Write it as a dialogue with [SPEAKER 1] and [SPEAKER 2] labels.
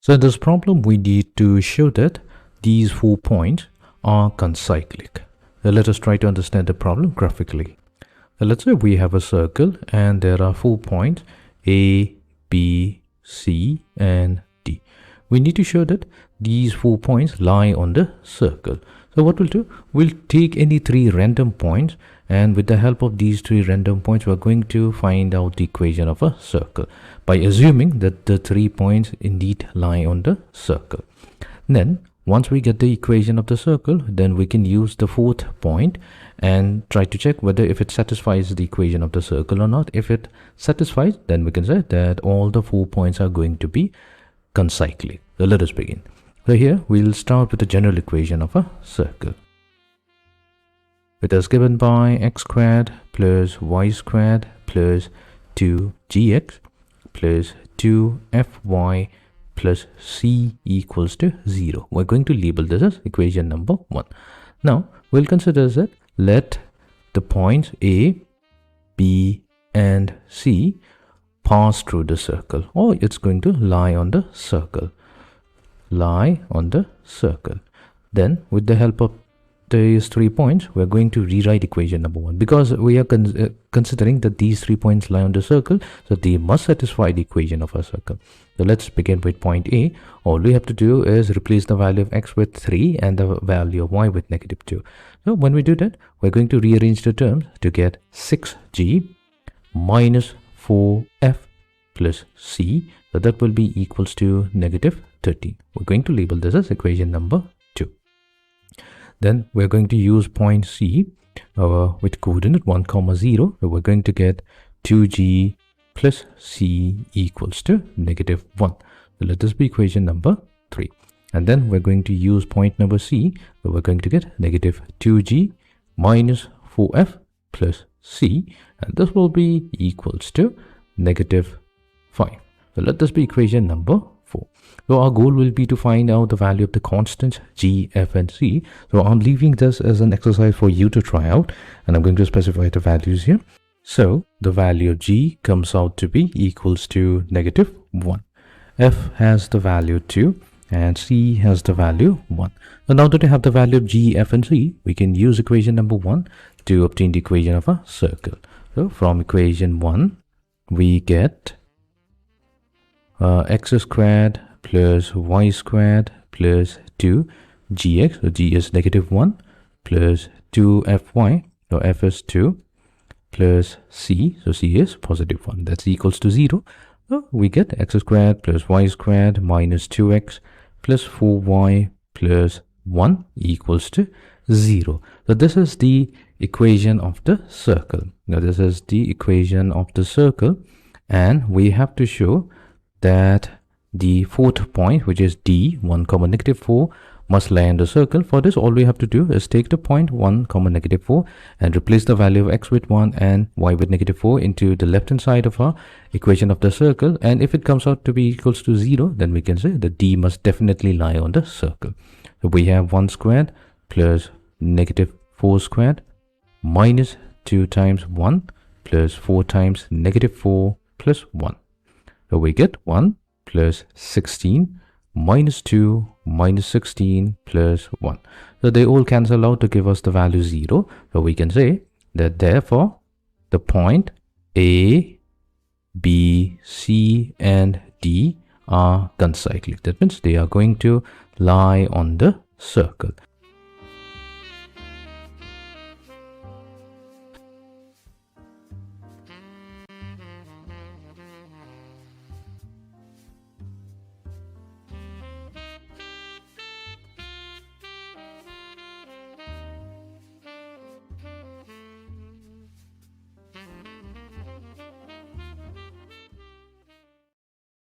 [SPEAKER 1] So in this problem, we need to show that these 4 points are concyclic. Let us try to understand the problem graphically. Let's say we have a circle and there are 4 points A, B, C and D. We need to show that these 4 points lie on the circle. So what we'll do, we'll take any 3 random points, and with the help of these 3 random points, we're going to find out the equation of a circle by assuming that the 3 points indeed lie on the circle. Then once we get the equation of the circle, then we can use the 4th point and try to check whether if it satisfies the equation of the circle or not. If it satisfies, then we can say that all the 4 points are going to be concyclic. So let us begin. So here we'll start with the general equation of a circle. It is given by x squared plus y squared plus 2gx plus 2fy plus c equals to 0. We're going to label this as equation number 1. Now we'll consider that let the points A, B and C pass through the circle, or it's going to lie on the circle. Then with the help of these 3 points, we're going to rewrite equation number 1 because we are considering that these 3 points lie on the circle, so they must satisfy the equation of a circle. So let's begin with point A. All we have to do is replace the value of x with 3 and the value of y with -2. So when we do that, we're going to rearrange the terms to get 6g minus 4f plus c. So that will be equals to -13. We're going to label this as equation number 2. Then we're going to use point C with coordinate 1, 0. So we're going to get 2g plus c equals to -1. So let this be equation number 3. And then we're going to use point number C. So we're going to get -2g minus 4f plus c. And this will be equals to -5. So let this be equation number 4. So our goal will be to find out the value of the constants g, f and c. So I'm leaving this as an exercise for you to try out, and I'm going to specify the values here. So the value of g comes out to be equals to -1. F has the value 2 and c has the value 1. So now that we have the value of g, f and c, we can use equation number 1 to obtain the equation of a circle. So from equation 1, we get x squared plus y squared plus 2gx, so g is -1, plus 2fy, so f is 2, plus c, so c is +1. That's equals to 0. So we get x squared plus y squared minus 2x plus 4y plus 1 equals to 0. So this is the equation of the circle. Now this is the equation of the circle, and we have to show that the 4th point, which is D, 1, -4, must lie in the circle. For this, all we have to do is take the point 1, -4 and replace the value of x with 1 and y with -4 into the left hand side of our equation of the circle. And if it comes out to be equals to 0, then we can say that D must definitely lie on the circle. So we have 1 squared plus -4 squared minus 2 times 1 plus 4 times -4 plus 1. So we get 1 plus 16 minus 2 minus 16 plus 1. So they all cancel out to give us the value 0. So we can say that therefore the point A, B, C and D are concyclic. That means they are going to lie on the circle.